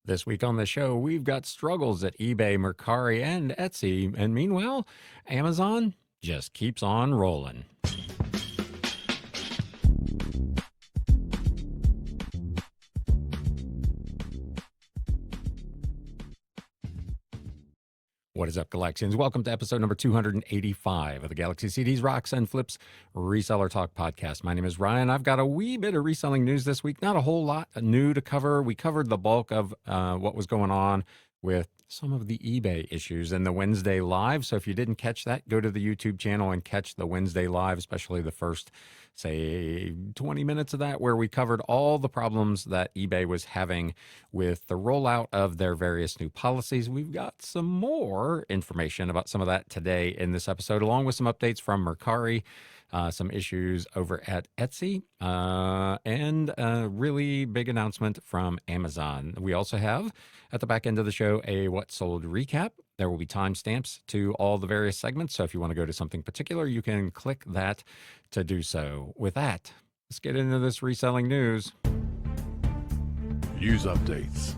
This week on the show, we've got struggles at eBay, Mercari, and Etsy. And meanwhile, Amazon just keeps on rolling. What is up, Galaxians? Welcome to episode number 285 of the Galaxy CDs, Rocks, and Flips Reseller Talk podcast. My name is Ryan. I've got a wee bit of reselling news this week. Not a whole lot new to cover. We covered the bulk of what was going on with some of the eBay issues in the Wednesday Live. So if you didn't catch that, go to the YouTube channel and catch the Wednesday Live, especially the first, say, 20 minutes of that, where we covered all the problems that eBay was having with the rollout of their various new policies. We've got some more information about some of that today in this episode, along with some updates from Mercari, some issues over at Etsy, and a really big announcement from Amazon. We also have, at the back end of the show, a What Sold recap. There will be timestamps to all the various segments, so if you want to go to something particular, you can click that to do so. With that, let's get into this reselling news. News updates.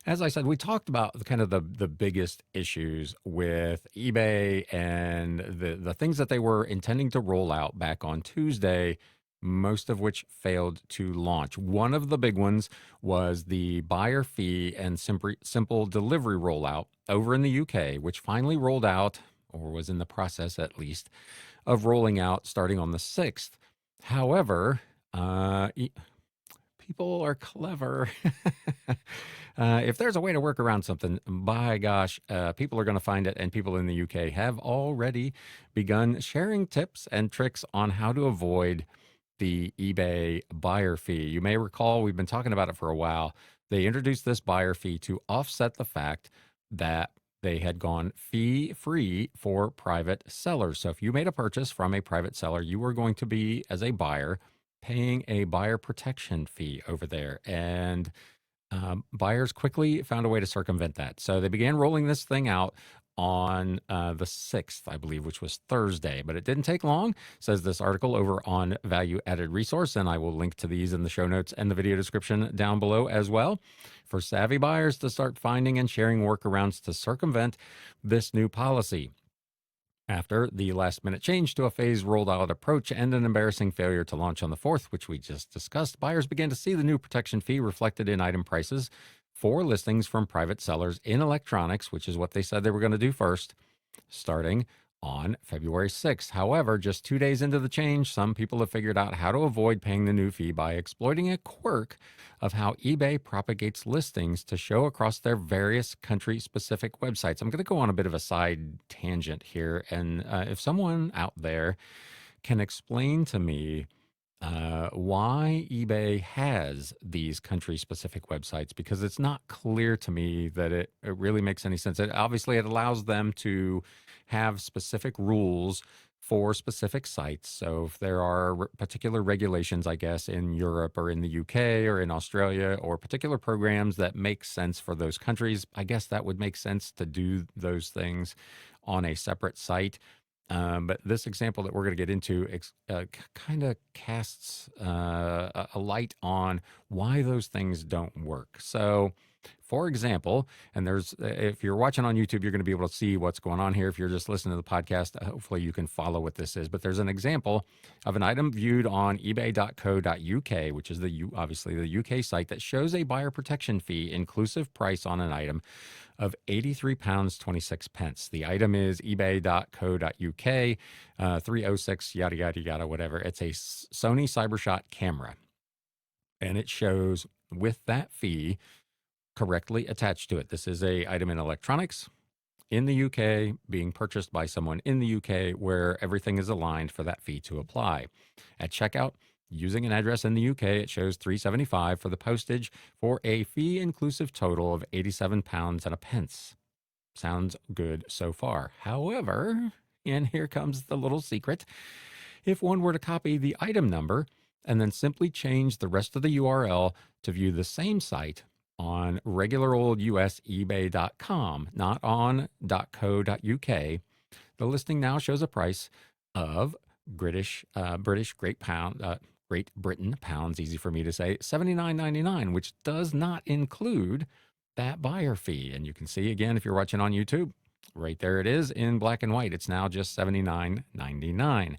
As I said, we talked about kind of the biggest issues with eBay and the things that they were intending to roll out back on Tuesday, most of which failed to launch. One of the big ones was the buyer fee and simple delivery rollout over in the UK, which finally rolled out, or was in the process at least, of rolling out starting on the 6th. However, people are clever. If there's a way to work around something, by gosh, people are going to find it, and people in the UK have already begun sharing tips and tricks on how to avoid the eBay buyer fee. You may recall we've been talking about it for a while. They introduced this buyer fee to offset the fact that they had gone fee-free for private sellers. So if you made a purchase from a private seller, you were going to be, as a buyer, paying a buyer protection fee over there. And buyers quickly found a way to circumvent that. So they began rolling this thing out on the 6th, I believe, which was Thursday. But it didn't take long, says this article over on Value Added Resource. And I will link to these in the show notes and the video description down below as well, for savvy buyers to start finding and sharing workarounds to circumvent this new policy. After the last-minute change to a phased rolled-out approach and an embarrassing failure to launch on the 4th, which we just discussed, buyers began to see the new protection fee reflected in item prices for listings from private sellers in electronics, which is what they said they were going to do first, starting on February 6th. However, just 2 days into the change, some people have figured out how to avoid paying the new fee by exploiting a quirk of how eBay propagates listings to show across their various country-specific websites. I'm going to go on a bit of a side tangent here, and if someone out there can explain to me why eBay has these country-specific websites, because it's not clear to me that it really makes any sense. Obviously, it allows them to have specific rules for specific sites. So if there are particular regulations, I guess, in Europe or in the UK or in Australia, or particular programs that make sense for those countries, I guess that would make sense to do those things on a separate site. But this example that we're going to get into kind of casts a light on why those things don't work. So, for example, and if you're watching on YouTube, you're going to be able to see what's going on here. If you're just listening to the podcast, hopefully you can follow what this is. But there's an example of an item viewed on ebay.co.uk, which is obviously the UK site, that shows a buyer protection fee inclusive price on an item of £83.26. The item is ebay.co.uk, 306, yada, yada, yada, whatever. It's a Sony CyberShot camera. And it shows with that fee correctly attached to it. This is a item in electronics in the UK being purchased by someone in the UK, where everything is aligned for that fee to apply. At checkout, using an address in the UK, it shows £3.75 for the postage for a fee inclusive total of £87 and a pence. Sounds good so far. However, and here comes the little secret, if one were to copy the item number and then simply change the rest of the URL to view the same site on regular old US eBay.com, not on .co.uk, the listing now shows a price of British Great Britain pounds, easy for me to say, 79.99, which does not include that buyer fee. And you can see again, if you're watching on YouTube, right there it is in black and white. It's now just 79.99.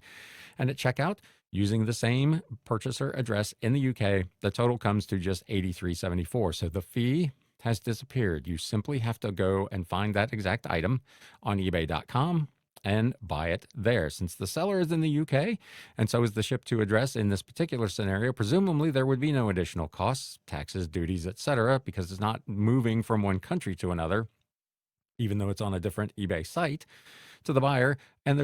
And at checkout, using the same purchaser address in the UK, the total comes to just 83.74. So the fee has disappeared. You simply have to go and find that exact item on ebay.com and buy it there. Since the seller is in the UK and so is the ship to address in this particular scenario, presumably there would be no additional costs, taxes, duties, etc., because it's not moving from one country to another, even though it's on a different eBay site, to the buyer, and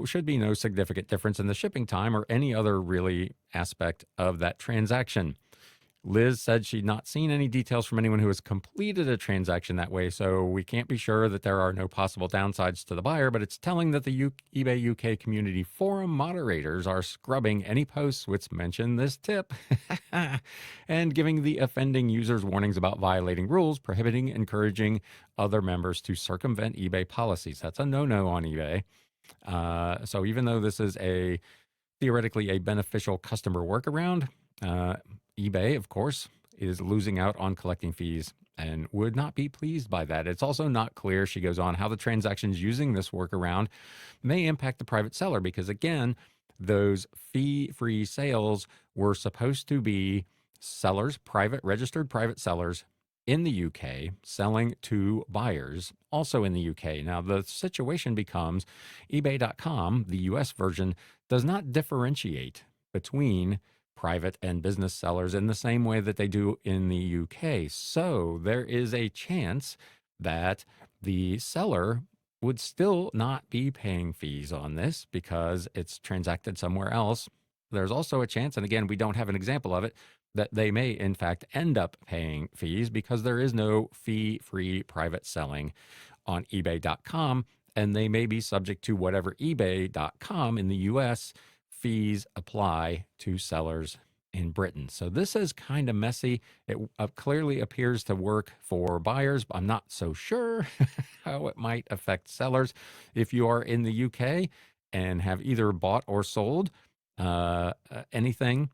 should be no significant difference in the shipping time or any other really aspect of that transaction. Liz said she'd not seen any details from anyone who has completed a transaction that way, so we can't be sure that there are no possible downsides to the buyer, but it's telling that the eBay UK community forum moderators are scrubbing any posts which mention this tip and giving the offending users warnings about violating rules, prohibiting, encouraging other members to circumvent eBay policies. That's a no-no on eBay. So even though this is theoretically a beneficial customer workaround, eBay, of course, is losing out on collecting fees and would not be pleased by that. It's also not clear, she goes on, how the transactions using this workaround may impact the private seller, because again, those fee-free sales were supposed to be sellers, registered private sellers in the UK selling to buyers also in the UK. Now, the situation becomes eBay.com, the US version, does not differentiate between private and business sellers in the same way that they do in the UK. So there is a chance that the seller would still not be paying fees on this because it's transacted somewhere else. There's also a chance, and again, we don't have an example of it, that they may in fact end up paying fees because there is no fee-free private selling on ebay.com, and they may be subject to whatever ebay.com in the US fees apply to sellers in Britain. So this is kind of messy. It clearly appears to work for buyers, but I'm not so sure how it might affect sellers. If you are in the UK and have either bought or sold anything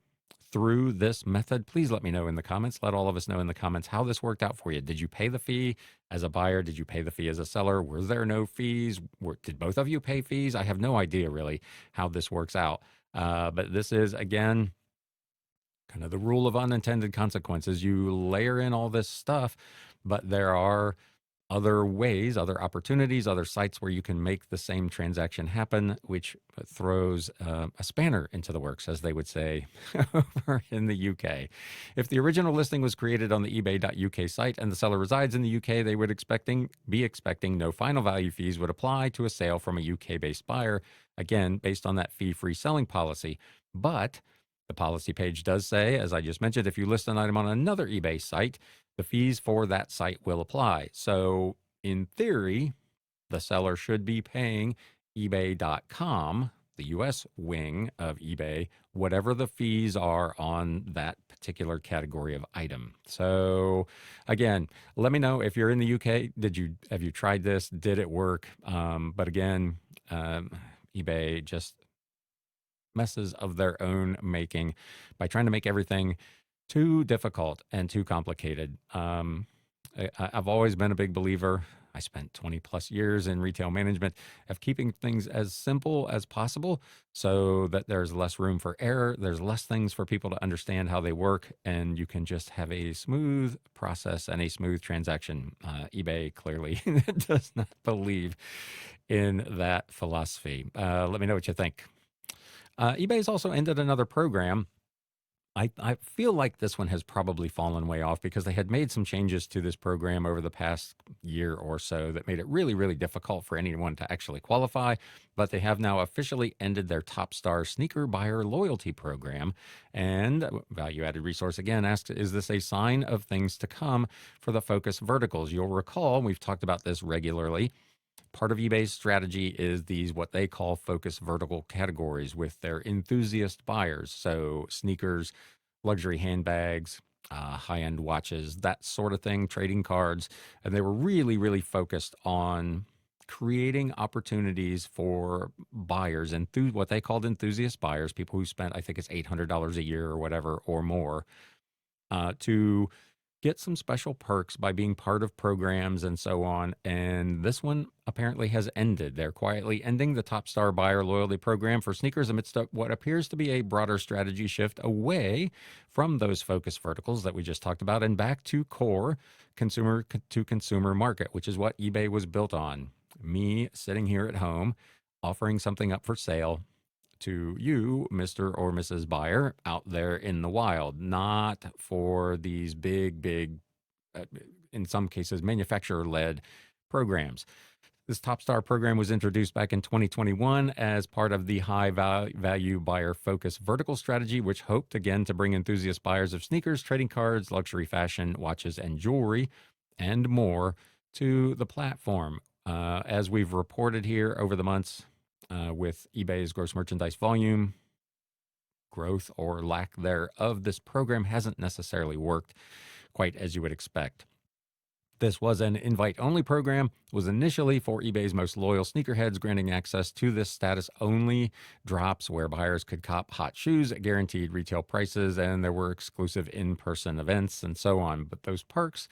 through this method, please let me know in the comments. Let all of us know in the comments how this worked out for you. Did you pay the fee as a buyer? Did you pay the fee as a seller? Were there no fees? Did both of you pay fees? I have no idea really how this works out. But this is, again, kind of the rule of unintended consequences. You layer in all this stuff, but there are other ways, other opportunities, other sites where you can make the same transaction happen, which throws a spanner into the works, as they would say over in the UK. If the original listing was created on the ebay.uk site and the seller resides in the UK, they would be expecting no final value fees would apply to a sale from a UK-based buyer, again, based on that fee-free selling policy. But the policy page does say, as I just mentioned, if you list an item on another eBay site, the fees for that site will apply. So in theory, the seller should be paying ebay.com, the US wing of eBay, whatever the fees are on that particular category of item. So again, let me know if you're in the UK. Have you tried this? Did it work? But again, eBay just messes of their own making by trying to make everything too difficult and too complicated. I've always been a big believer. I spent 20 plus years in retail management of keeping things as simple as possible so that there's less room for error. There's less things for people to understand how they work, and you can just have a smooth process and a smooth transaction. eBay clearly does not believe in that philosophy. Let me know what you think. eBay's also ended another program. I feel like this one has probably fallen way off because they had made some changes to this program over the past year or so that made it really, really difficult for anyone to actually qualify. But they have now officially ended their Top Star Sneaker Buyer Loyalty Program. And Value Added Resource again asks, is this a sign of things to come for the focus verticals? You'll recall, we've talked about this regularly. Part of eBay's strategy is these, what they call focus vertical categories with their enthusiast buyers. So sneakers, luxury handbags, high-end watches, that sort of thing, trading cards. And they were really, really focused on creating opportunities for buyers and what they called enthusiast buyers, people who spent, I think it's $800 a year or whatever or more, to get some special perks by being part of programs and so on. And this one apparently has ended. They're quietly ending the Top Star Buyer Loyalty Program for sneakers amidst what appears to be a broader strategy shift away from those focus verticals that we just talked about and back to core consumer to consumer market, which is what eBay was built on. Me sitting here at home, offering something up for sale to you, Mr. or Mrs. Buyer, out there in the wild, not for these big, uh, in some cases, manufacturer led programs. This Top Star program was introduced back in 2021 as part of the high value buyer focus vertical strategy, which hoped again to bring enthusiast buyers of sneakers, trading cards, luxury fashion, watches, and jewelry, and more to the platform. As we've reported here over the months, with eBay's gross merchandise volume growth or lack thereof, this program hasn't necessarily worked quite as you would expect. This was an invite-only program, was initially for eBay's most loyal sneakerheads, granting access to this status-only drops where buyers could cop hot shoes at guaranteed retail prices, and there were exclusive in-person events and so on. But those perks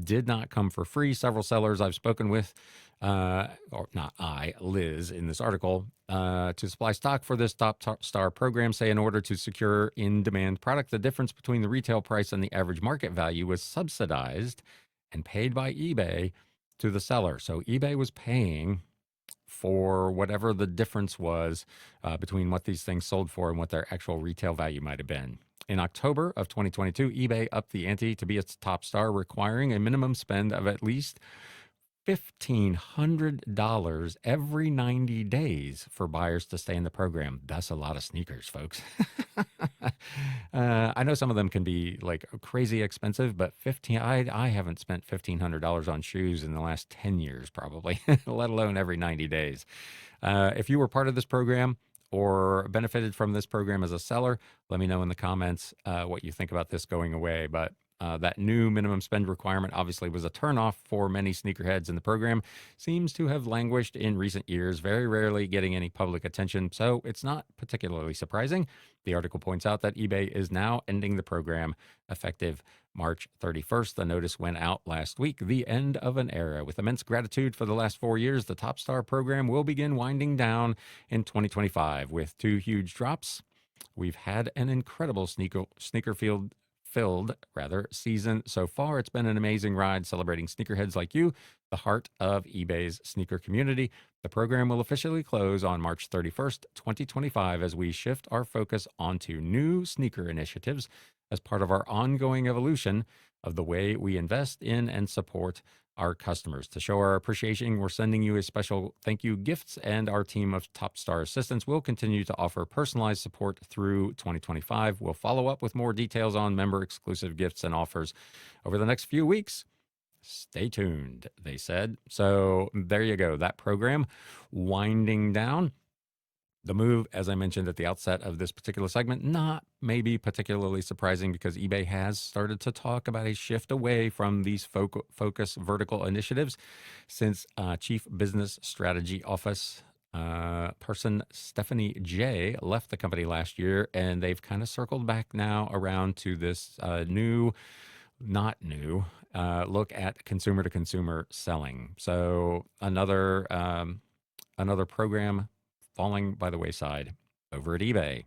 did not come for free. Several sellers I've spoken with, or not I, Liz, in this article, to supply stock for this Top Star program say in order to secure in-demand product, the difference between the retail price and the average market value was subsidized and paid by eBay to the seller. So eBay was paying for whatever the difference was between what these things sold for and what their actual retail value might have been. In October of 2022, eBay upped the ante to be its top star, requiring a minimum spend of at least $1,500 every 90 days for buyers to stay in the program. That's a lot of sneakers, folks. I know some of them can be like crazy expensive, but I haven't spent $1,500 on shoes in the last 10 years, probably, let alone every 90 days. If you were part of this program or benefited from this program as a seller, let me know in the comments what you think about this going away. But that new minimum spend requirement obviously was a turnoff for many sneakerheads, and the program seems to have languished in recent years, very rarely getting any public attention. So it's not particularly surprising. The article points out that eBay is now ending the program effective March 31st. The notice went out last week, the end of an era. With immense gratitude for the last 4 years, the Top Star program will begin winding down in 2025 with 2 huge drops. We've had an incredible sneaker filled season so far. It's been an amazing ride celebrating sneakerheads like you, the heart of eBay's sneaker community. The program will officially close on March 31st, 2025, as we shift our focus onto new sneaker initiatives as part of our ongoing evolution of the way we invest in and support our customers. To show our appreciation, we're sending you a special thank you gifts, and our team of Top Star assistants will continue to offer personalized support through 2025. We'll follow up with more details on member exclusive gifts and offers over the next few weeks. Stay tuned, they said. So there you go. That program winding down. The move, as I mentioned at the outset of this particular segment, not maybe particularly surprising because eBay has started to talk about a shift away from these focus vertical initiatives since Chief Business Strategy Office person Stephanie J left the company last year, and they've kind of circled back now around to this not new look at consumer to consumer selling. So another program falling by the wayside over at eBay.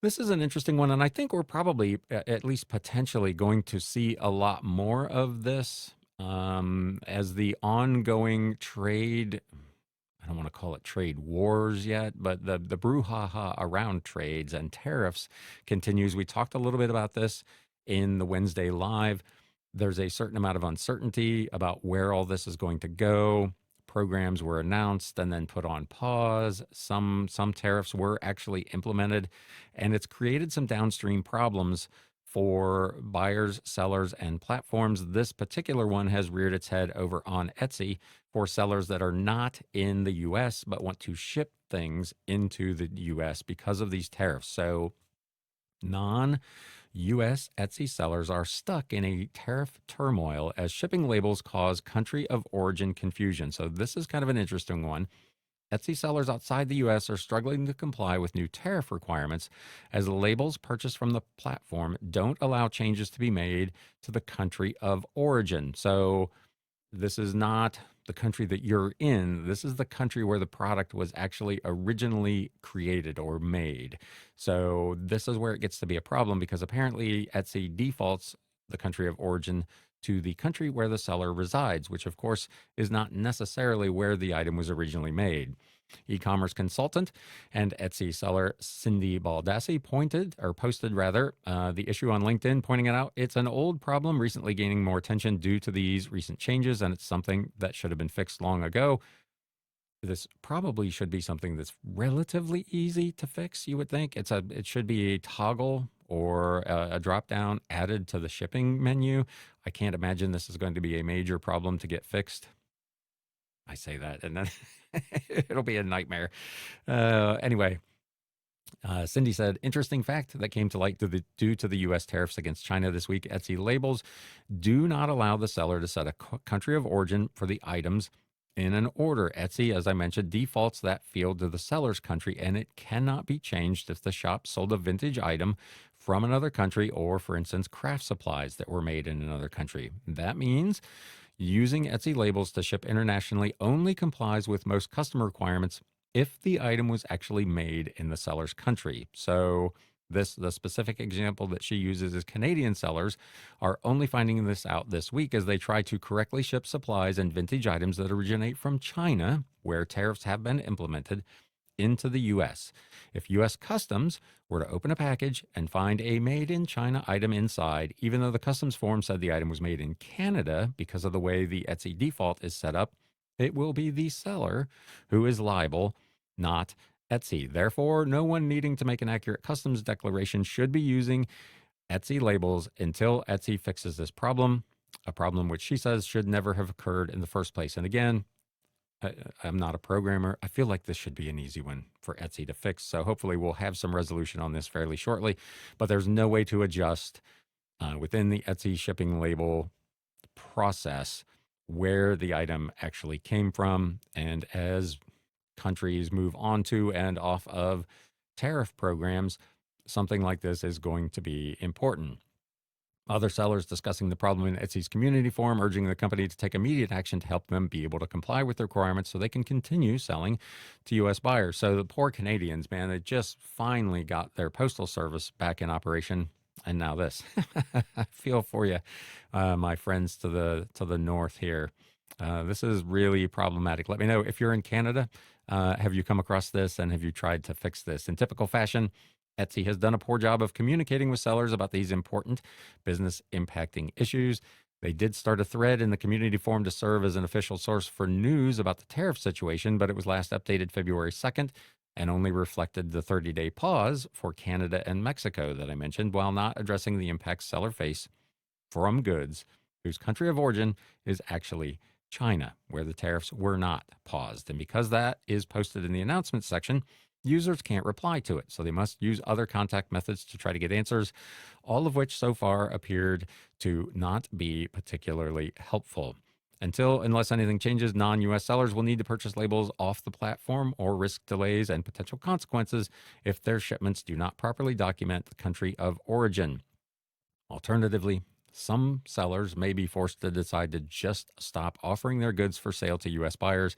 This is an interesting one, and I think we're probably, at least potentially, going to see a lot more of this as the ongoing trade. I don't want to call it trade wars yet, but the brouhaha around trades and tariffs continues. We talked a little bit about this in the Wednesday Live. There's a certain amount of uncertainty about where all this is going to go. Programs were announced and then put on pause. Some tariffs were actually implemented, and it's created some downstream problems for buyers, sellers, and platforms. This particular one has reared its head over on Etsy for sellers that are not in the US but want to ship things into the US because of these tariffs. So U.S. Etsy sellers are stuck in a tariff turmoil as shipping labels cause country of origin confusion. So, this is kind of an interesting one. Etsy sellers outside the US are struggling to comply with new tariff requirements as labels purchased from the platform don't allow changes to be made to the country of origin. So, this is not the country that you're in. This is the country where the product was actually originally created or made. So, this is where it gets to be a problem because apparently Etsy defaults the country of origin to the country where the seller resides, which of course is not necessarily where the item was originally made. E-commerce consultant and Etsy seller Cindy Baldassi posted the issue on LinkedIn, pointing it out. It's an old problem recently gaining more attention due to these recent changes, and it's something that should have been fixed long ago. This probably should be something that's relatively easy to fix, you would think. It should be a toggle or a drop down added to the shipping menu. I can't imagine this is going to be a major problem to get fixed. I say that, and then it'll be a nightmare. Anyway, Cindy said, interesting fact that came to light due to the U.S. tariffs against China this week. Etsy labels do not allow the seller to set a country of origin for the items in an order. Etsy, as I mentioned, defaults that field to the seller's country, and it cannot be changed if the shop sold a vintage item from another country or, for instance, craft supplies that were made in another country. That means using Etsy labels to ship internationally only complies with most customer requirements if the item was actually made in the seller's country. So the specific example that she uses is Canadian sellers are only finding this out this week as they try to correctly ship supplies and vintage items that originate from China, where tariffs have been implemented, into the U.S. If U.S. Customs were to open a package and find a made in China item inside, even though the customs form said the item was made in Canada, because of the way the Etsy default is set up, it will be the seller who is liable, not Etsy. Therefore, no one needing to make an accurate customs declaration should be using Etsy labels until Etsy fixes this problem, a problem which she says should never have occurred in the first place. And again, I'm not a programmer. I feel like this should be an easy one for Etsy to fix. So hopefully we'll have some resolution on this fairly shortly. But there's no way to adjust within the Etsy shipping label process where the item actually came from. And as countries move on to and off of tariff programs, something like this is going to be important. Other sellers discussing the problem in Etsy's community forum, urging the company to take immediate action to help them be able to comply with the requirements so they can continue selling to U.S. buyers. So the poor Canadians, man, they just finally got their postal service back in operation. And now this. I feel for you, my friends to the north here. This is really problematic. Let me know if you're in Canada. Have you come across this and have you tried to fix this? In typical fashion, Etsy has done a poor job of communicating with sellers about these important business impacting issues. They did start a thread in the community forum to serve as an official source for news about the tariff situation, but it was last updated February 2nd and only reflected the 30-day pause for Canada and Mexico that I mentioned, while not addressing the impacts sellers face from goods whose country of origin is actually China, where the tariffs were not paused. And because that is posted in the announcements section, users can't reply to it. So they must use other contact methods to try to get answers, all of which so far appeared to not be particularly helpful. Unless anything changes, non-US sellers will need to purchase labels off the platform or risk delays and potential consequences if their shipments do not properly document the country of origin. Alternatively, some sellers may be forced to decide to just stop offering their goods for sale to U.S. buyers,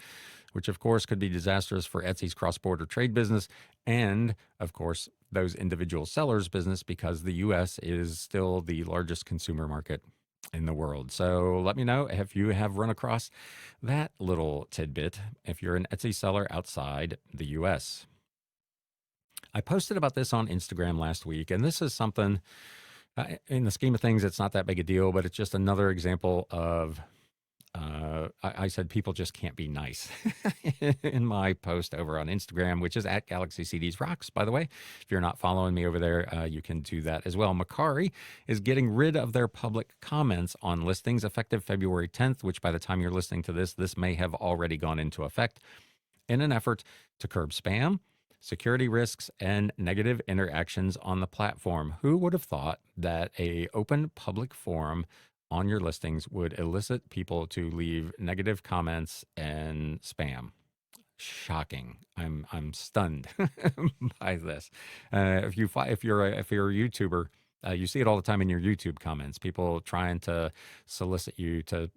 which of course could be disastrous for Etsy's cross-border trade business and, of course, those individual sellers' business because the U.S. is still the largest consumer market in the world. So let me know if you have run across that little tidbit if you're an Etsy seller outside the U.S. I posted about this on Instagram last week, and this is something in the scheme of things, it's not that big a deal, but it's just another example of, I said people just can't be nice in my post over on Instagram, which is at Galaxy CDs Rocks, by the way. If you're not following me over there, you can do that as well. Mercari is getting rid of their public comments on listings effective February 10th, which by the time you're listening to this may have already gone into effect in an effort to curb spam, security risks, and negative interactions on the platform. Who would have thought that a open public forum on your listings would elicit people to leave negative comments and spam? Shocking. I'm stunned by this. If you're a YouTuber, you see it all the time in your YouTube comments. People trying to solicit you to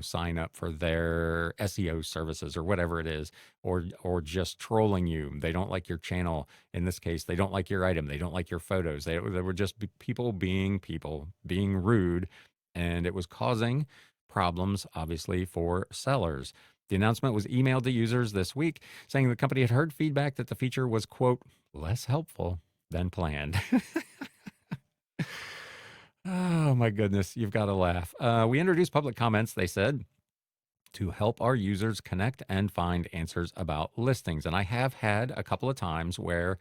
sign up for their SEO services or whatever it is, or just trolling you. They don't like your channel. In this case, they don't like your item. They don't like your photos. They were just people being rude, and it was causing problems, obviously, for sellers. The announcement was emailed to users this week, saying the company had heard feedback that the feature was, quote, less helpful than planned. Oh, my goodness. You've got to laugh. We introduced public comments, they said, to help our users connect and find answers about listings. And I have had a couple of times where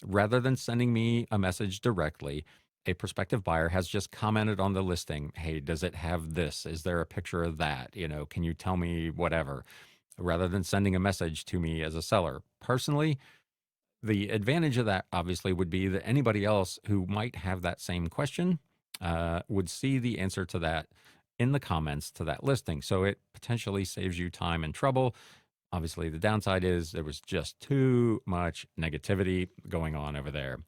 rather than sending me a message directly, a prospective buyer has just commented on the listing. Hey, does it have this? Is there a picture of that? Can you tell me whatever? Rather than sending a message to me as a seller. Personally, the advantage of that obviously would be that anybody else who might have that same question would see the answer to that in the comments to that listing. So it potentially saves you time and trouble. Obviously, the downside is there was just too much negativity going on over there.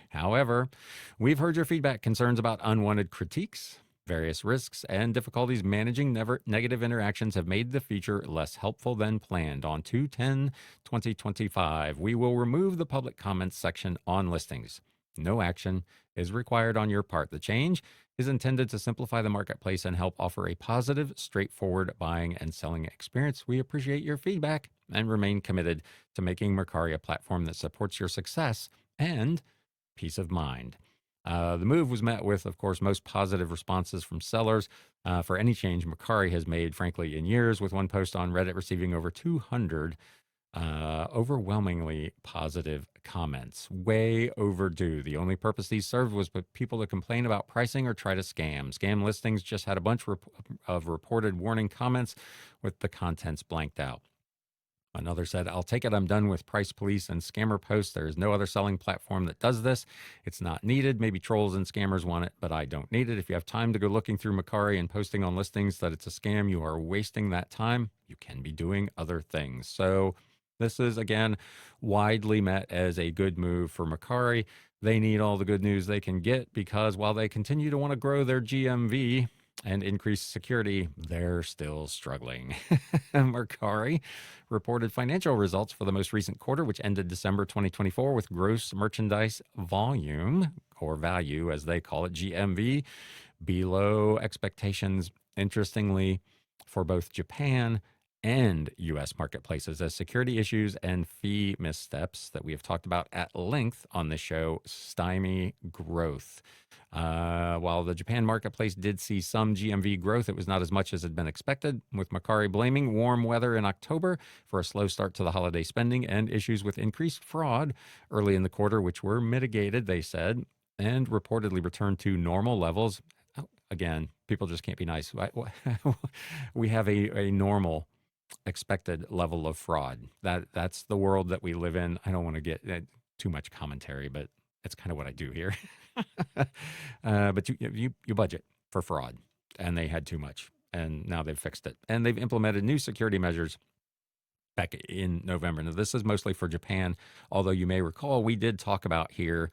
However, we've heard your feedback, concerns about unwanted critiques. Various risks and difficulties managing negative interactions have made the feature less helpful than planned. On 2/10/2025, we will remove the public comments section on listings. No action is required on your part. The change is intended to simplify the marketplace and help offer a positive, straightforward buying and selling experience. We appreciate your feedback and remain committed to making Mercari a platform that supports your success and peace of mind. The move was met with, of course, most positive responses from sellers for any change Mercari has made, frankly, in years, with one post on Reddit receiving over 200 overwhelmingly positive comments. Way overdue. The only purpose these served was for people to complain about pricing or try to scam. Scam listings just had a bunch of reported warning comments with the contents blanked out. Another said, I'll take it. I'm done with price police and scammer posts. There is no other selling platform that does this. It's not needed. Maybe trolls and scammers want it, but I don't need it. If you have time to go looking through Mercari and posting on listings that it's a scam, you are wasting that time. You can be doing other things. So this is, again, widely met as a good move for Mercari. They need all the good news they can get because while they continue to want to grow their GMV and increase security, they're still struggling. Mercari reported financial results for the most recent quarter, which ended December 2024, with gross merchandise volume, or value as they call it, GMV, below expectations. Interestingly, for both Japan and U.S. marketplaces, as security issues and fee missteps that we have talked about at length on this show stymie growth. While the Japan marketplace did see some GMV growth, it was not as much as had been expected, with Mercari blaming warm weather in October for a slow start to the holiday spending and issues with increased fraud early in the quarter, which were mitigated, they said, and reportedly returned to normal levels. Again, people just can't be nice. We have a normal expected level of fraud. That's the world that we live in. I don't want to get too much commentary, but it's kind of what I do here. But you budget for fraud, and they had too much, and now they've fixed it, and they've implemented new security measures back in November. Now, this is mostly for Japan, although you may recall we did talk about here.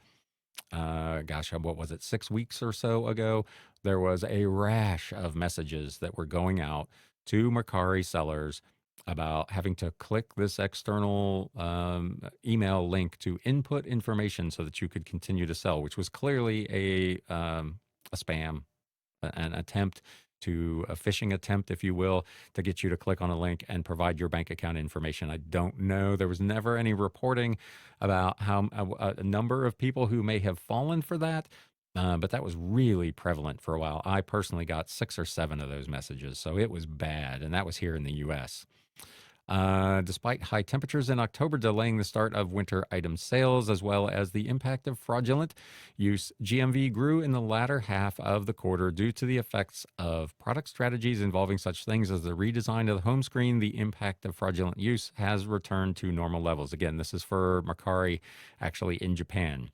What was it, 6 weeks or so ago? There was a rash of messages that were going out to Mercari sellers about having to click this external email link to input information so that you could continue to sell, which was clearly a spam, an attempt to a phishing attempt, if you will, to get you to click on a link and provide your bank account information. I don't know. There was never any reporting about how a number of people who may have fallen for that. But that was really prevalent for a while. I personally got 6 or 7 of those messages, so it was bad, and that was here in the U.S. Despite high temperatures in October delaying the start of winter item sales, as well as the impact of fraudulent use, GMV grew in the latter half of the quarter due to the effects of product strategies involving such things as the redesign of the home screen. The impact of fraudulent use has returned to normal levels. Again, this is for Mercari, actually in Japan.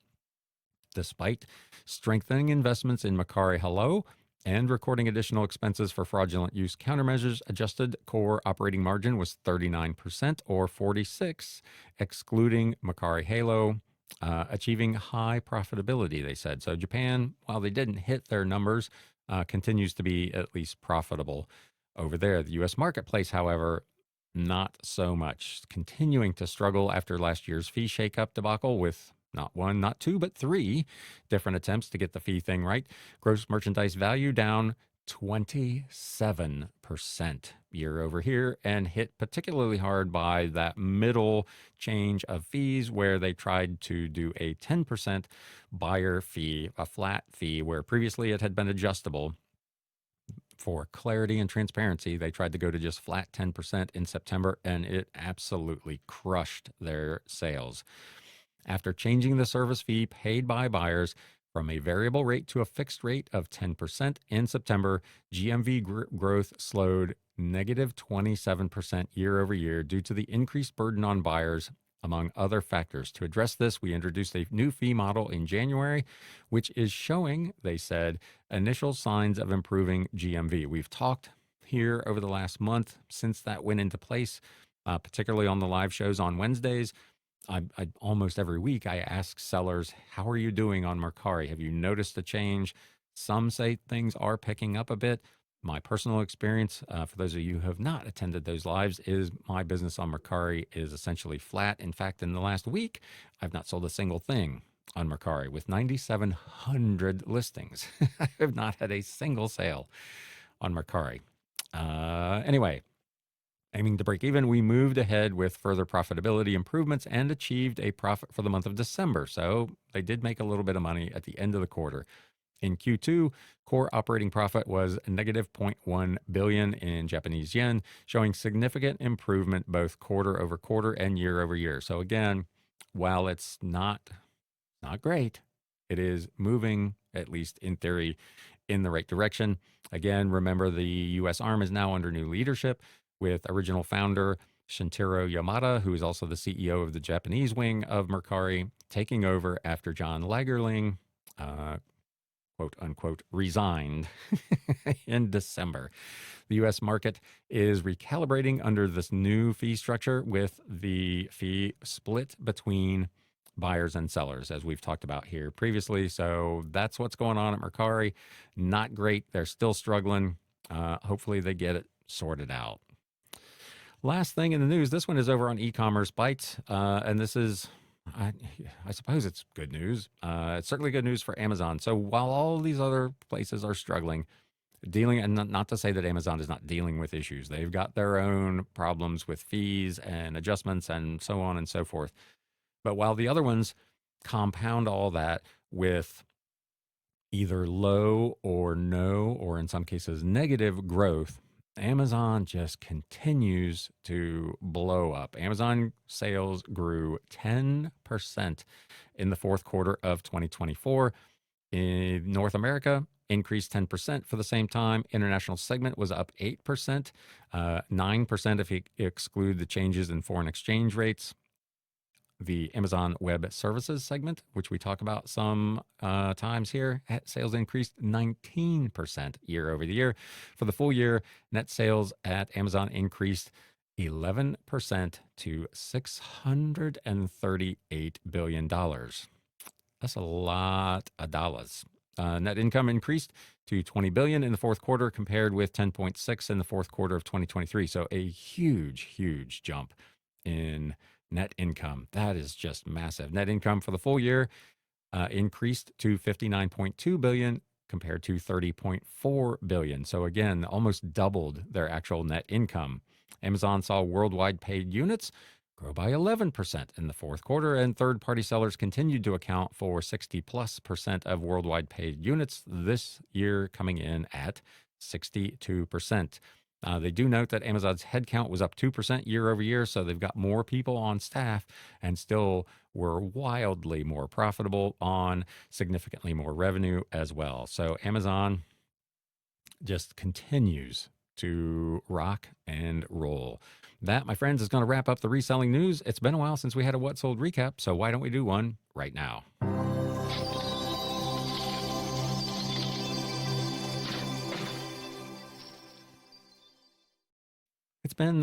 Despite strengthening investments in Mercari Hello and recording additional expenses for fraudulent use countermeasures, adjusted core operating margin was 39% or 46, excluding Mercari Halo, achieving high profitability, they said. So Japan, while they didn't hit their numbers, continues to be at least profitable over there. The U.S. marketplace, however, not so much, continuing to struggle after last year's fee shakeup debacle with not one, not two, but three different attempts to get the fee thing right. Gross merchandise value down 27% year over year, and hit particularly hard by that middle change of fees where they tried to do a 10% buyer fee, a flat fee, where previously it had been adjustable. For clarity and transparency, they tried to go to just flat 10% in September, and it absolutely crushed their sales. After changing the service fee paid by buyers from a variable rate to a fixed rate of 10% in September, GMV growth slowed negative 27% year over year due to the increased burden on buyers, among other factors. To address this, we introduced a new fee model in January, which is showing, they said, initial signs of improving GMV. We've talked here over the last month since that went into place, particularly on the live shows on Wednesdays. I almost every week I ask sellers, how are you doing on Mercari? Have you noticed a change? Some say things are picking up a bit. My personal experience, for those of you who have not attended those lives, is my business on Mercari is essentially flat. In fact, in the last week, I've not sold a single thing on Mercari with 9,700 listings. I have not had a single sale on Mercari. Anyway, aiming to break even, we moved ahead with further profitability improvements and achieved a profit for the month of December. So they did make a little bit of money at the end of the quarter. In Q2, core operating profit was negative 0.1 billion in Japanese yen, showing significant improvement both quarter over quarter and year over year. So again, while it's not great, it is moving, at least in theory, in the right direction. Again, remember the U.S. arm is now under new leadership, with original founder Shintaro Yamada, who is also the CEO of the Japanese wing of Mercari, taking over after John Lagerling, quote unquote, resigned in December. The U.S. market is recalibrating under this new fee structure, with the fee split between buyers and sellers, as we've talked about here previously. So that's what's going on at Mercari. Not great. They're still struggling. Hopefully they get it sorted out. Last thing in the news, this one is over on E-commerce Bytes, and this is, I suppose it's good news. It's certainly good news for Amazon. So while all these other places are struggling, dealing, and not to say that Amazon is not dealing with issues. They've got their own problems with fees and adjustments and so on and so forth. But while the other ones compound all that with either low or no, or in some cases negative growth, Amazon just continues to blow up. Amazon sales grew 10% in the fourth quarter of 2024. In North America, increased 10% for the same time. International segment was up 8%, 9% if you exclude the changes in foreign exchange rates. The Amazon Web Services segment, which we talk about some times here, sales increased 19% year over the year. For the full year, net sales at Amazon increased 11% to $638 billion. That's a lot of dollars. Net income increased to $20 billion in the fourth quarter, compared with $10.6 in the fourth quarter of 2023. So a huge, huge jump in net income. That is just massive. Net income for the full year increased to $59.2 billion compared to $30.4 billion. So again, almost doubled their actual net income. Amazon saw worldwide paid units grow by 11% in the fourth quarter, and third-party sellers continued to account for 60+% of worldwide paid units this year, coming in at 62%. They do note that Amazon's headcount was up 2% year over year, so they've got more people on staff and still were wildly more profitable on significantly more revenue as well. So Amazon just continues to rock and roll. That, my friends, is going to wrap up the reselling news. It's been a while since we had a What Sold recap, so why don't we do one right now? It's been,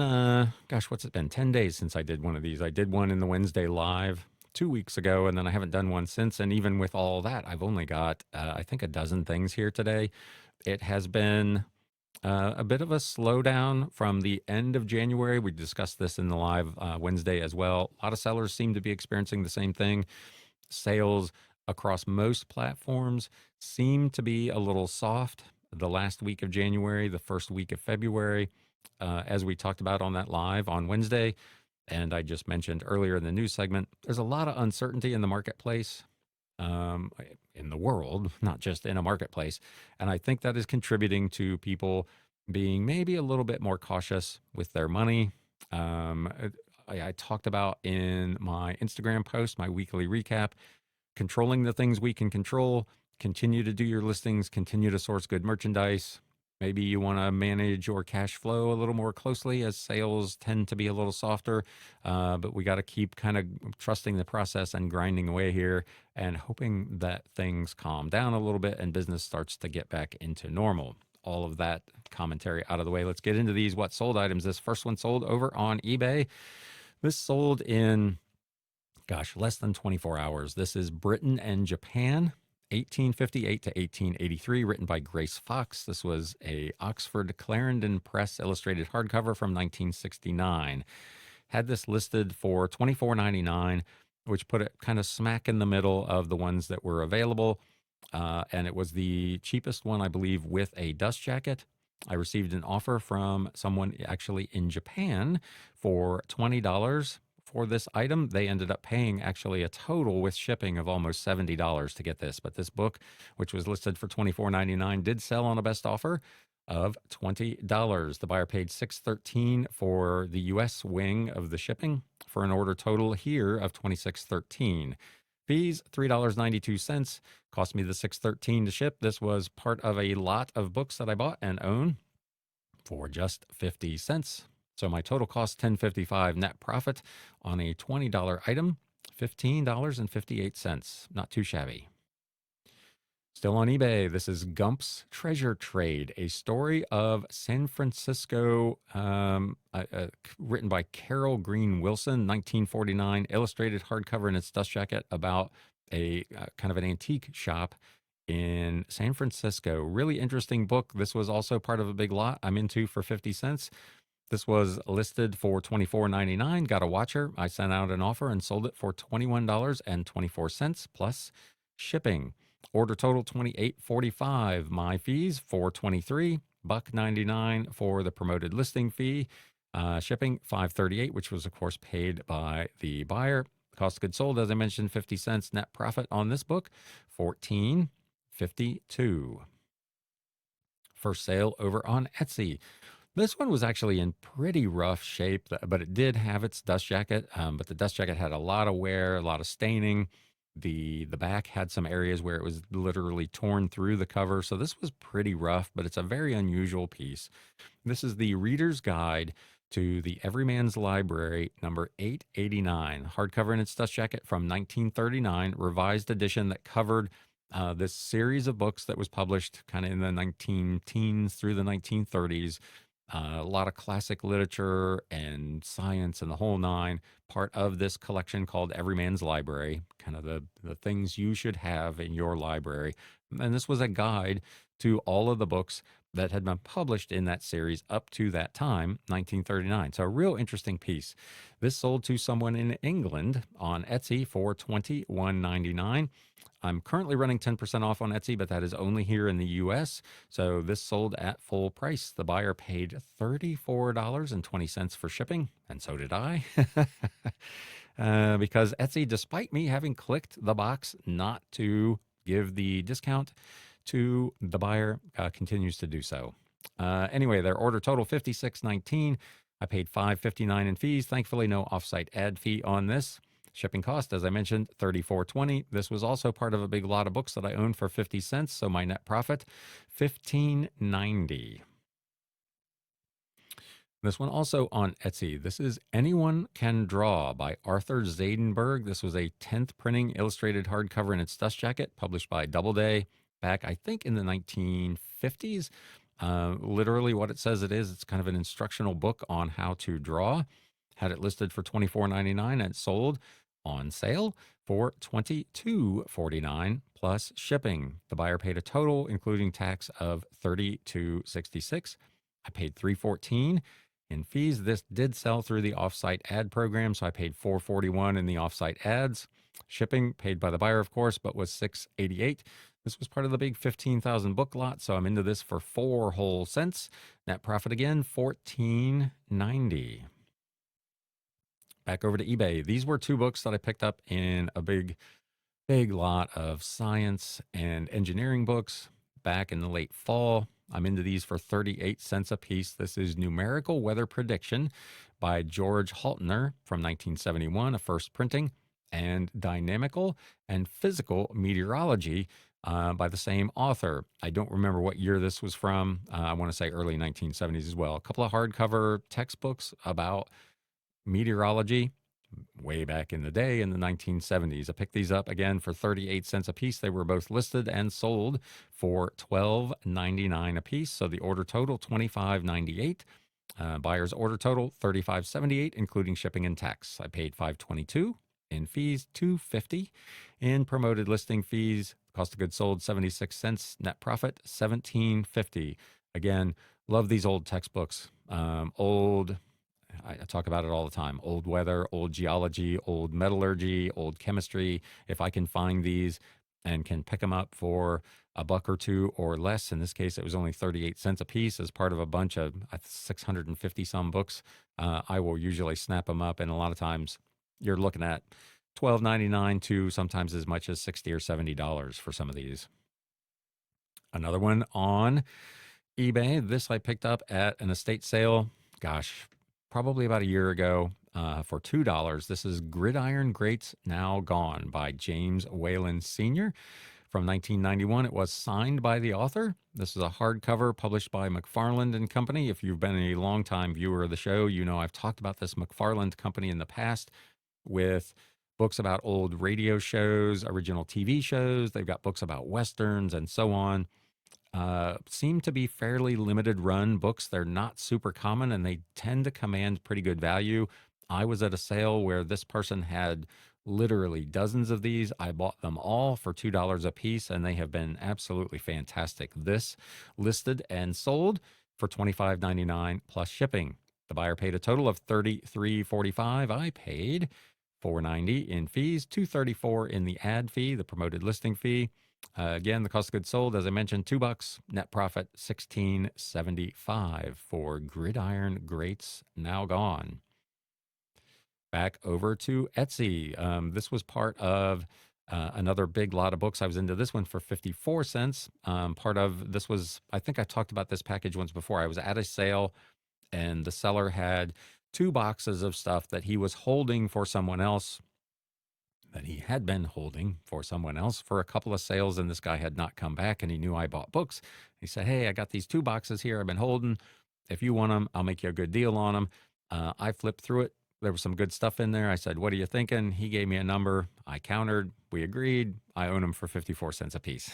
gosh, what's it been? 10 days since I did one of these. I did one in the Wednesday live 2 weeks ago, and then I haven't done one since. And even with all that, I've only got, I think, a dozen things here today. It has been a bit of a slowdown from the end of January. We discussed this in the live Wednesday as well. A lot of sellers seem to be experiencing the same thing. Sales across most platforms seem to be a little soft the last week of January, the first week of February, as we talked about on that live on Wednesday. And I just mentioned earlier in the news segment, there's a lot of uncertainty in the marketplace, in the world, not just in a marketplace. And I think that is contributing to people being maybe a little bit more cautious with their money. I talked about in my Instagram post, my weekly recap, controlling the things we can control, continue to do your listings, continue to source good merchandise. Maybe you want to manage your cash flow a little more closely as sales tend to be a little softer. But we got to keep kind of trusting the process and grinding away here and hoping that things calm down a little bit and business starts to get back into normal. All of that commentary out of the way. Let's get into these what sold items. This first one sold over on eBay. This sold in, gosh, less than 24 hours. This is Britain and Japan, 1858 to 1883, written by Grace Fox. This was a Oxford Clarendon Press illustrated hardcover from 1969. Had this listed for $24.99, which put it kind of smack in the middle of the ones that were available. And it was the cheapest one, I believe, with a dust jacket. I received an offer from someone actually in Japan for $20 for this item. They ended up paying actually a total with shipping of almost $70 to get this. But this book, which was listed for $24.99, did sell on a best offer of $20. The buyer paid $613 for the US wing of the shipping for an order total here of $2613. Fees $3.92. Cost me the $613 to ship. This was part of a lot of books that I bought and own for just 50 cents. So my total cost $10.55. Net profit on a $20 item, $15.58. Not too shabby. Still on eBay, this is Gump's Treasure Trade, a story of San Francisco, written by Carol Green Wilson, 1949, illustrated hardcover in its dust jacket about a kind of an antique shop in San Francisco. Really interesting book. This was also part of a big lot I'm into for 50 cents. This was listed for $24.99. Got a watcher. I sent out an offer and sold it for $21.24 plus shipping. Order total $28.45. My fees $4.23, $1.99 for the promoted listing fee. Shipping $5.38, which was of course paid by the buyer. Cost of goods sold, as I mentioned, 50 cents. Net profit on this book $14.52. First sale over on Etsy. This one was actually in pretty rough shape, but it did have its dust jacket. But the dust jacket had a lot of wear, a lot of staining. The back had some areas where it was literally torn through the cover. So this was pretty rough, but it's a very unusual piece. This is the Reader's Guide to the Everyman's Library, number 889. Hardcover in its dust jacket from 1939, revised edition that covered this series of books that was published kind of in the 19 teens through the 1930s. A lot of classic literature and science and the whole nine, part of this collection called Everyman's Library, kind of the things you should have in your library. And this was a guide to all of the books that had been published in that series up to that time, 1939. So a real interesting piece. This sold to someone in England on Etsy for $21.99. I'm currently running 10% off on Etsy, but that is only here in the US. So this sold at full price. The buyer paid $34.20 for shipping, and so did I. Because Etsy, despite me having clicked the box not to give the discount to the buyer, continues to do so. Anyway, their order total 56.19. I paid 5.59 in fees. Thankfully, no offsite ad fee on this. Shipping cost, as I mentioned, 34.20. This was also part of a big lot of books that I owned for 50 cents, so my net profit 15.90. This one also on Etsy. This is Anyone Can Draw by Arthur Zadenberg. This was a 10th printing illustrated hardcover in its dust jacket, published by Doubleday back, I think, in the 1950s. Literally, what it says it is, it's kind of an instructional book on how to draw. Had it listed for $24.99 and it sold on sale for $22.49 plus shipping. The buyer paid a total, including tax, of $32.66. I paid $3.14 in fees. This did sell through the offsite ad program, so I paid $4.41 in the offsite ads. Shipping paid by the buyer, of course, but was $6.88. This was part of the big 15,000 book lot, so I'm into this for 4 whole cents. Net profit again, $14.90. Back over to eBay. These were 2 books that I picked up in a big lot of science and engineering books back in the late fall. I'm into these for 38 cents a piece. This is Numerical Weather Prediction by George Haltner from 1971, a first printing, and Dynamical and Physical Meteorology by the same author. I don't remember what year this was from. I want to say early 1970s as well. A couple of hardcover textbooks about meteorology way back in the day in the 1970s. I picked these up again for 38 cents a piece. They were both listed and sold for $12.99 a piece. So the order total $25.98. Buyer's order total $35.78, including shipping and tax. I paid $5.22 in fees, $2.50 in promoted listing fees. Cost of goods sold 76 cents. Net profit $17.50. Again, love these old textbooks. Old. I talk about it all the time. Old weather, old geology, old metallurgy, old chemistry. If I can find these and can pick them up for a buck or two or less, in this case, it was only 38 cents a piece as part of a bunch of 650 some books, I will usually snap them up. And a lot of times you're looking at $12.99 to sometimes as much as $60 or $70 for some of these. Another one on eBay. This I picked up at an estate sale. Gosh, probably about a year ago for $2. This is Gridiron Greats Now Gone by James Whalen Sr. from 1991. It was signed by the author. This is a hardcover published by McFarland and Company. If you've been a longtime viewer of the show, you know I've talked about this McFarland Company in the past with books about old radio shows, original TV shows. They've got books about Westerns and so on. Seem to be fairly limited run books. They're not super common and they tend to command pretty good value. I was at a sale where this person had literally dozens of these. I bought them all for $2 a piece and they have been absolutely fantastic. This listed and sold for $25.99 plus shipping. The buyer paid a total of $33.45. I paid $4.90 in fees, $2.34 in the ad fee, the promoted listing fee. Again, the cost of goods sold, as I mentioned, $2. Net profit $16.75 for Gridiron Greats Now Gone. Back over to Etsy. This was part of another big lot of books. I was into this one for 54 cents. Part of this was, I think I talked about this package once before. I was at a sale and the seller had 2 boxes of stuff that he was holding for someone else, that he had been holding for someone else for a couple of sales, and this guy had not come back, and he knew I bought books. He said, hey, I got these 2 boxes here I've been holding. If you want them, I'll make you a good deal on them. I flipped through it. There was some good stuff in there. I said, what are you thinking? He gave me a number. I countered. We agreed. I own them for 54 cents a piece.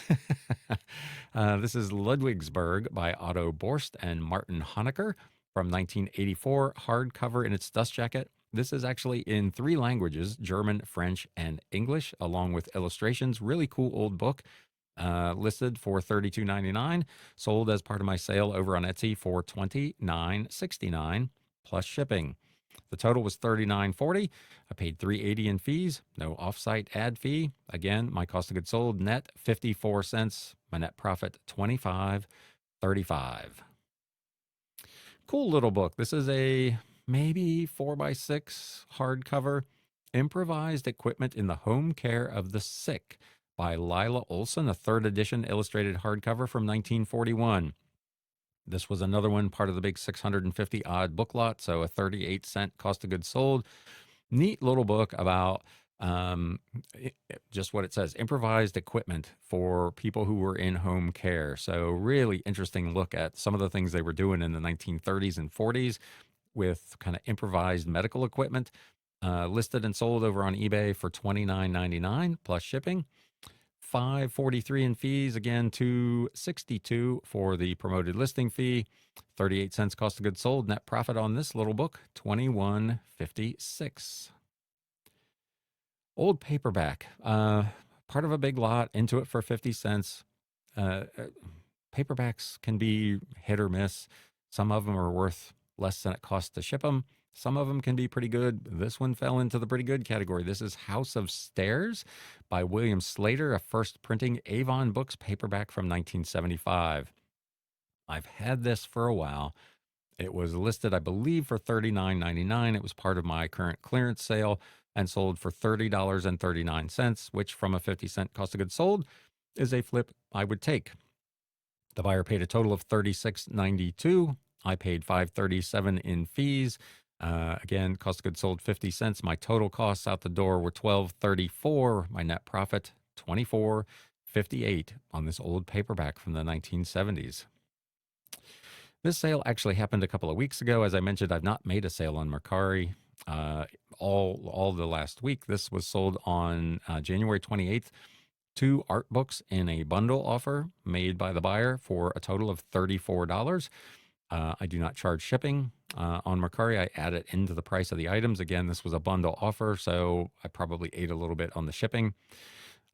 This is Ludwigsburg by Otto Borst and Martin Honecker from 1984, hardcover in its dust jacket. This is actually in 3 languages, German, French, and English, along with illustrations. Really cool old book, listed for $32.99, sold as part of my sale over on Etsy for $29.69 plus shipping. The total was $39.40. I paid $3.80 in fees, no offsite ad fee. Again, my cost of goods sold net 54 cents. My net profit $25.35. Cool little book. This is a maybe 4x6 hardcover, Improvised Equipment in the Home Care of the Sick by Lila Olson, a 3rd edition illustrated hardcover from 1941. This was another one, part of the big 650 odd book lot, so a 38-cent cost of goods sold. Neat little book about just what it says, improvised equipment for people who were in home care. So really interesting look at some of the things they were doing in the 1930s and 40s with kind of improvised medical equipment. Listed and sold over on eBay for $29.99 plus shipping. $5.43 in fees, again $2.62 for the promoted listing fee. 38 cents cost of goods sold. Net profit on this little book, $21.56. Old paperback, part of a big lot, into it for 50 cents. Paperbacks can be hit or miss. Some of them are worth less than it costs to ship them. Some of them can be pretty good. This one fell into the pretty good category. This is House of Stairs by William Slater, a first printing Avon Books paperback from 1975. I've had this for a while. It was listed, I believe, for $39.99. It was part of my current clearance sale and sold for $30.39, which from a 50-cent cost of goods sold is a flip I would take. The buyer paid a total of $36.92. I paid $5.37 in fees. Again, cost of goods sold 50 cents. My total costs out the door were $12.34. My net profit $24.58 on this old paperback from the 1970s. This sale actually happened a couple of weeks ago. As I mentioned, I've not made a sale on Mercari all the last week. This was sold on January 28th. 2 art books in a bundle offer made by the buyer for a total of $34. I do not charge shipping. On Mercari, I add it into the price of the items. Again, this was a bundle offer, so I probably ate a little bit on the shipping.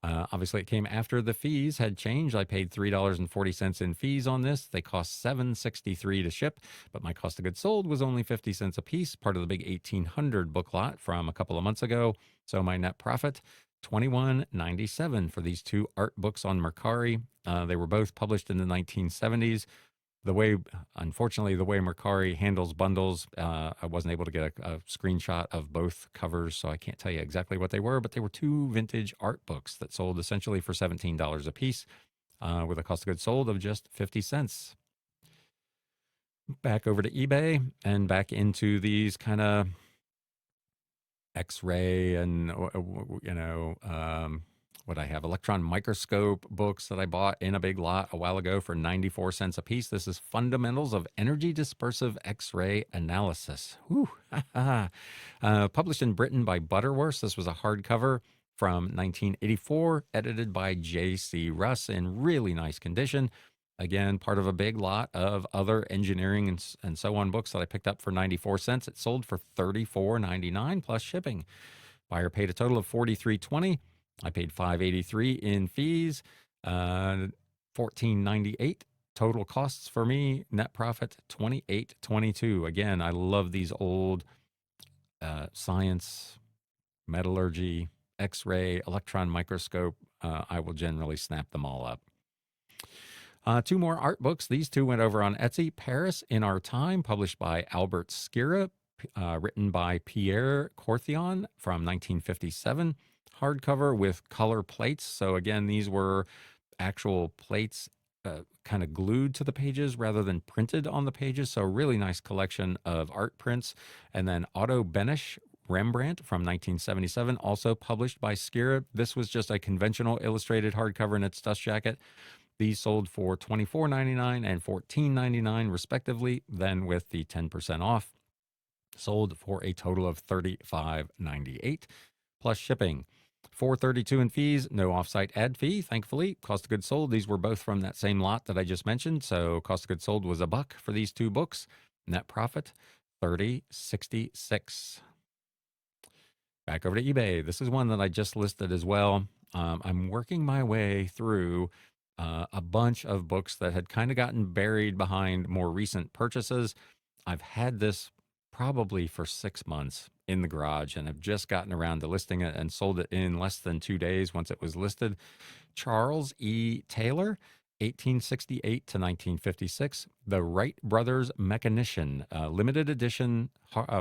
Obviously, it came after the fees had changed. I paid $3.40 in fees on this. They cost $7.63 to ship, but my cost of goods sold was only 50 cents a piece, part of the big 1800 book lot from a couple of months ago. So my net profit, $21.97 for these 2 art books on Mercari. They were both published in the 1970s. Unfortunately, the way Mercari handles bundles, I wasn't able to get a screenshot of both covers, so I can't tell you exactly what they were, but they were 2 vintage art books that sold essentially for $17 a piece, with a cost of goods sold of just 50 cents. Back over to eBay and back into these kind of X-ray and, what I have, electron microscope books that I bought in a big lot a while ago for 94 cents a piece. This is Fundamentals of Energy Dispersive X-ray Analysis. Whew. Published in Britain by Butterworth. This was a hardcover from 1984, edited by J.C. Russ in really nice condition. Again, part of a big lot of other engineering and so on books that I picked up for 94 cents. It sold for $34.99 plus shipping. Buyer paid a total of $43.20. I paid $5.83 in fees, $14.98 total costs for me. Net profit $28.22. Again, I love these old science, metallurgy, X-ray, electron microscope. I will generally snap them all up. 2 more art books. These 2 went over on Etsy. Paris in Our Time, published by Albert Skira, written by Pierre Corthion from 1957. Hardcover with color plates. So again, these were actual plates kind of glued to the pages rather than printed on the pages. So really nice collection of art prints. And then Otto Benisch, Rembrandt from 1977, also published by Skira. This was just a conventional illustrated hardcover in its dust jacket. These sold for $24.99 and $14.99 respectively. Then with the 10% off, sold for a total of $35.98 plus shipping. $4.32 in fees, no offsite ad fee, thankfully. Cost of goods sold, these were both from that same lot that I just mentioned. So cost of goods sold was $1 for these 2 books. Net profit, $30.66. Back over to eBay. This is one that I just listed as well. I'm working my way through a bunch of books that had kind of gotten buried behind more recent purchases. I've had this probably for 6 months in the garage and have just gotten around to listing it and sold it in less than 2 days once it was listed. Charles E. Taylor, 1868 to 1956, The Wright Brothers Mechanician, limited edition,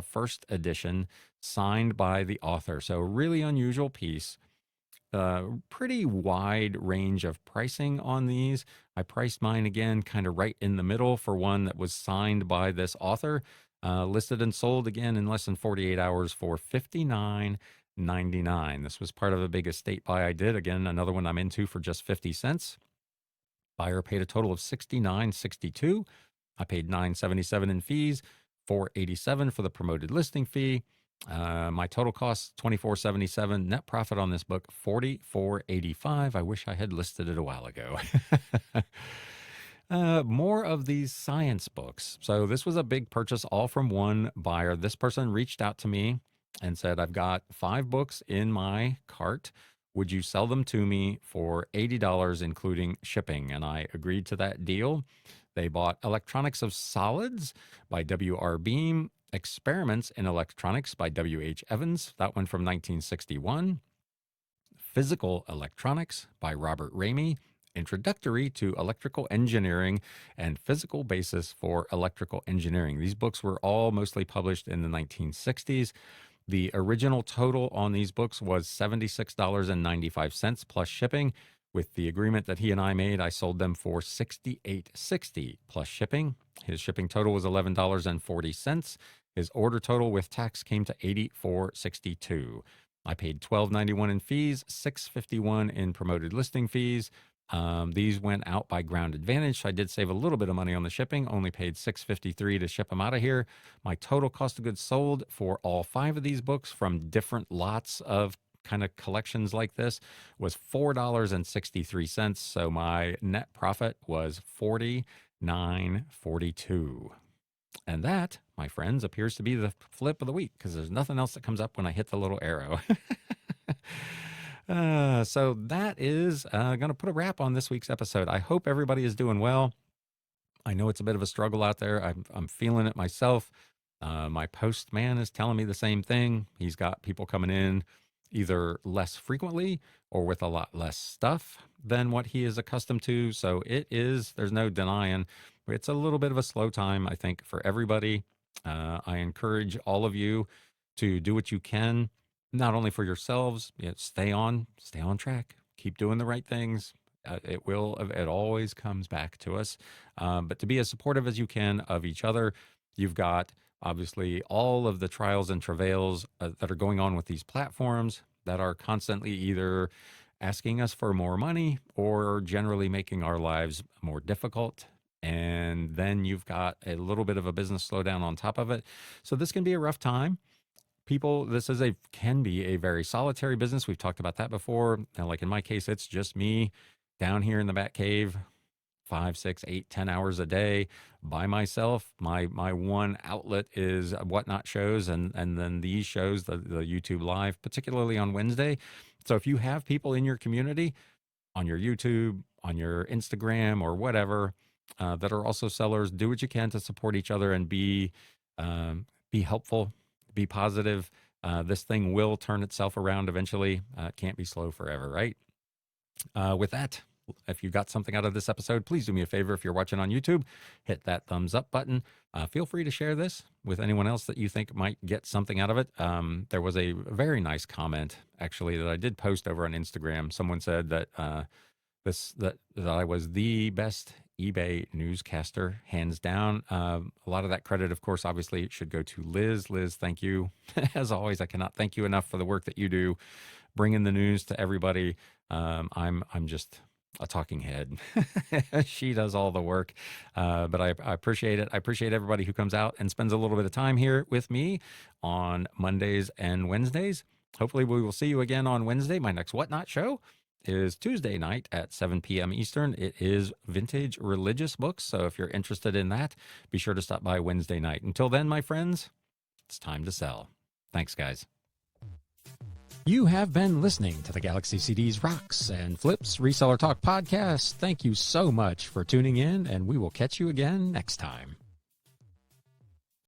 first edition, signed by the author. So a really unusual piece. pretty wide range of pricing on these. I priced mine again kind of right in the middle for one that was signed by this author, listed and sold again in less than 48 hours for $59.99. This was part of a big estate buy I did. Again, another one I'm into for just 50 cents. Buyer paid a total of $69.62. I paid $9.77 in fees, $4.87 for the promoted listing fee. My total cost $24.77. Net profit on this book $44.85. I wish I had listed it a while ago. More of these science books. So this was a big purchase, all from one buyer. This person reached out to me and said, I've got 5 books in my cart. Would you sell them to me for $80, including shipping? And I agreed to that deal. They bought Electronics of Solids by W.R. Beam, Experiments in Electronics by W.H. Evans, that one from 1961, Physical Electronics by Robert Ramey, Introductory to Electrical Engineering, and Physical Basis for Electrical Engineering. These books were all mostly published in the 1960s. The original total on these books was $76.95 plus shipping. With the agreement that he and I made, I sold them for $68.60 plus shipping. His shipping total was $11.40. His order total with tax came to $84.62. I paid $12.91 in fees, $6.51 in promoted listing fees. These went out by Ground Advantage, so I did save a little bit of money on the shipping, only paid $6.53 to ship them out of here. My total cost of goods sold for all 5 of these books from different lots of kind of collections like this was $4.63. So my net profit was $49.42. And that, my friends, appears to be the flip of the week, because there's nothing else that comes up when I hit the little arrow. So that is going to put a wrap on this week's episode. I hope everybody is doing well. I know it's a bit of a struggle out there. I'm feeling it myself. My postman is telling me the same thing. He's got people coming in either less frequently or with a lot less stuff than what he is accustomed to. So there's no denying, it's a little bit of a slow time, I think, for everybody. I encourage all of you to do what you can, not only for yourselves, stay on track, keep doing the right things. It always comes back to us. But to be as supportive as you can of each other. You've got obviously all of the trials and travails that are going on with these platforms that are constantly either asking us for more money or generally making our lives more difficult. And then you've got a little bit of a business slowdown on top of it. So this can be a rough time. People, can be a very solitary business. We've talked about that before. Now, like in my case, it's just me down here in the back cave, 5, 6, 8, 10 hours a day by myself. My one outlet is Whatnot shows and then these shows, the YouTube Live, particularly on Wednesday. So if you have people in your community, on your YouTube, on your Instagram or whatever, that are also sellers, do what you can to support each other and be helpful, be positive. This thing will turn itself around eventually. It can't be slow forever, right? With that, if you got something out of this episode, please do me a favor. If you're watching on YouTube, hit that thumbs up button. Feel free to share this with anyone else that you think might get something out of it. There was a very nice comment, actually, that I did post over on Instagram. Someone said that that I was the best eBay newscaster, hands down. A lot of that credit, of course, obviously should go to Liz. Liz, thank you. As always, I cannot thank you enough for the work that you do, bringing the news to everybody. I'm just a talking head. She does all the work, but I appreciate it. I appreciate everybody who comes out and spends a little bit of time here with me on Mondays and Wednesdays. Hopefully we will see you again on Wednesday. My next Whatnot show is Tuesday night at 7 p.m. Eastern. It is vintage religious books, so if you're interested in that, be sure to stop by Wednesday night. Until then, my friends, it's time to sell. Thanks, guys. You have been listening to the Galaxy CDs Rocks and Flips Reseller Talk podcast. Thank you so much for tuning in, and we will catch you again next time.